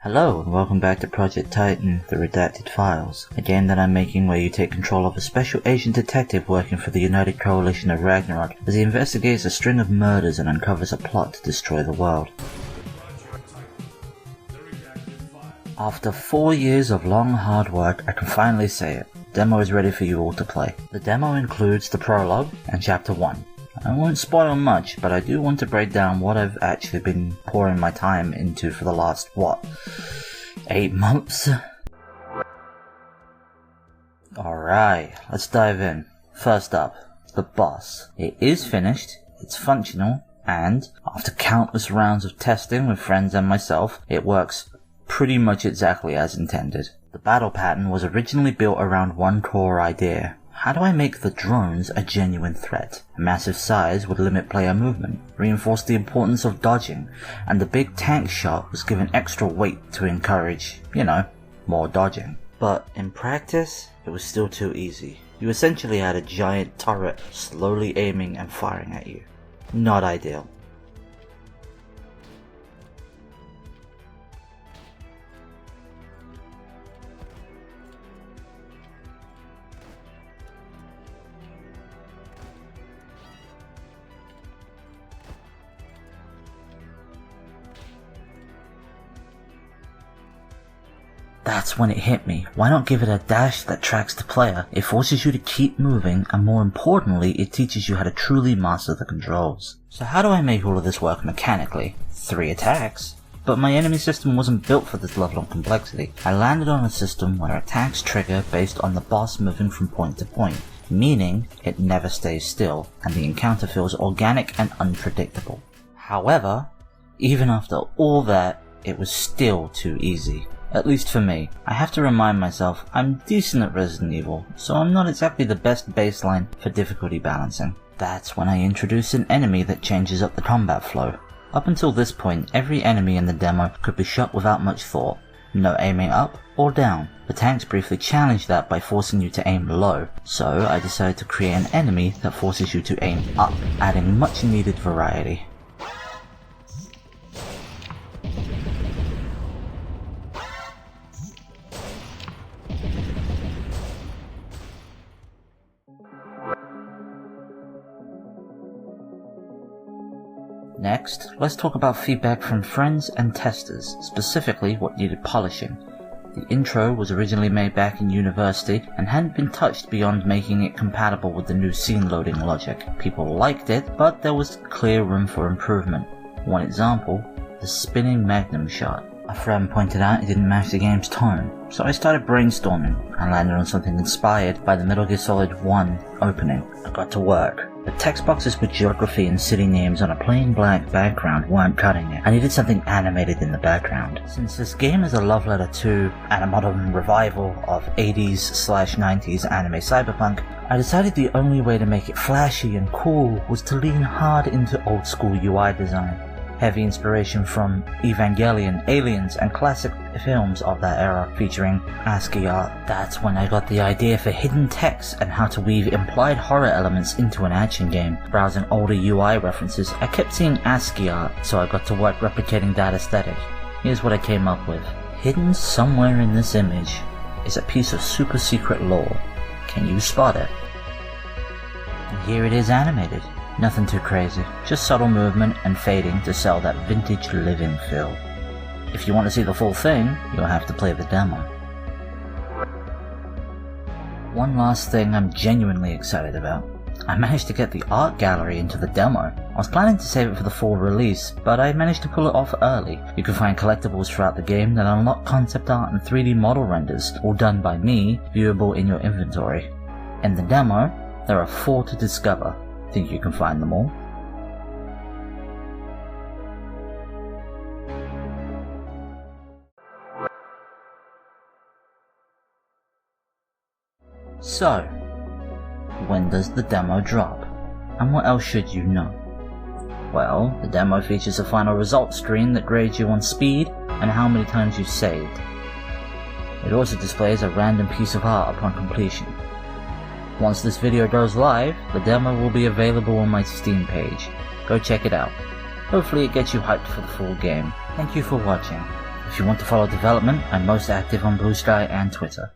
Hello and welcome back to Project Titan, The Redacted Files, a game that I'm making where you take control of a special agent detective working for the United Coalition of Ragnarok as he investigates a string of murders and uncovers a plot to destroy the world. After 4 years of long hard work, I can finally say it. The demo is ready for you all to play. The demo includes the prologue and chapter 1. I won't spoil much, but I do want to break down what I've actually been pouring my time into for the last, 8 months? Alright, let's dive in. First up, the boss. It is finished, it's functional, and after countless rounds of testing with friends and myself, it works pretty much exactly as intended. The battle pattern was originally built around one core idea. How do I make the drones a genuine threat? A massive size would limit player movement, reinforce the importance of dodging, and the big tank shot was given extra weight to encourage, more dodging. But in practice, it was still too easy. You essentially had a giant turret slowly aiming and firing at you. Not ideal. That's when it hit me. Why not give it a dash that tracks the player? It forces you to keep moving, and more importantly, it teaches you how to truly master the controls. So how do I make all of this work mechanically? 3 attacks? But my enemy system wasn't built for this level of complexity. I landed on a system where attacks trigger based on the boss moving from point to point, meaning it never stays still, and the encounter feels organic and unpredictable. However, even after all that, it was still too easy. At least for me. I have to remind myself I'm decent at Resident Evil, so I'm not exactly the best baseline for difficulty balancing. That's when I introduce an enemy that changes up the combat flow. Up until this point, every enemy in the demo could be shot without much thought. No aiming up or down. The tanks briefly challenged that by forcing you to aim low, so I decided to create an enemy that forces you to aim up, adding much needed variety. Next, let's talk about feedback from friends and testers, specifically what needed polishing. The intro was originally made back in university and hadn't been touched beyond making it compatible with the new scene loading logic. People liked it, but there was clear room for improvement. One example, the spinning magnum shot. A friend pointed out it didn't match the game's tone, so I started brainstorming and landed on something inspired by the Metal Gear Solid 1 opening. I got to work. The text boxes with geography and city names on a plain black background weren't cutting it. I needed something animated in the background. Since this game is a love letter to and a modern revival of 80s/90s anime cyberpunk, I decided the only way to make it flashy and cool was to lean hard into old school UI design. Heavy inspiration from Evangelion, Aliens, and classic films of that era featuring ASCII art. That's when I got the idea for hidden text and how to weave implied horror elements into an action game. Browsing older UI references, I kept seeing ASCII art, so I got to work replicating that aesthetic. Here's what I came up with. Hidden somewhere in this image is a piece of super secret lore. Can you spot it? And here it is animated. Nothing too crazy, just subtle movement and fading to sell that vintage live-in feel. If you want to see the full thing, you'll have to play the demo. One last thing I'm genuinely excited about. I managed to get the art gallery into the demo. I was planning to save it for the full release, but I managed to pull it off early. You can find collectibles throughout the game that unlock concept art and 3D model renders, all done by me, viewable in your inventory. In the demo, there are 4 to discover. Think you can find them all? So, when does the demo drop? And what else should you know? Well, the demo features a final results screen that grades you on speed and how many times you saved. It also displays a random piece of art upon completion. Once this video goes live, the demo will be available on my Steam page. Go check it out. Hopefully it gets you hyped for the full game. Thank you for watching. If you want to follow development, I'm most active on Blue Sky and Twitter.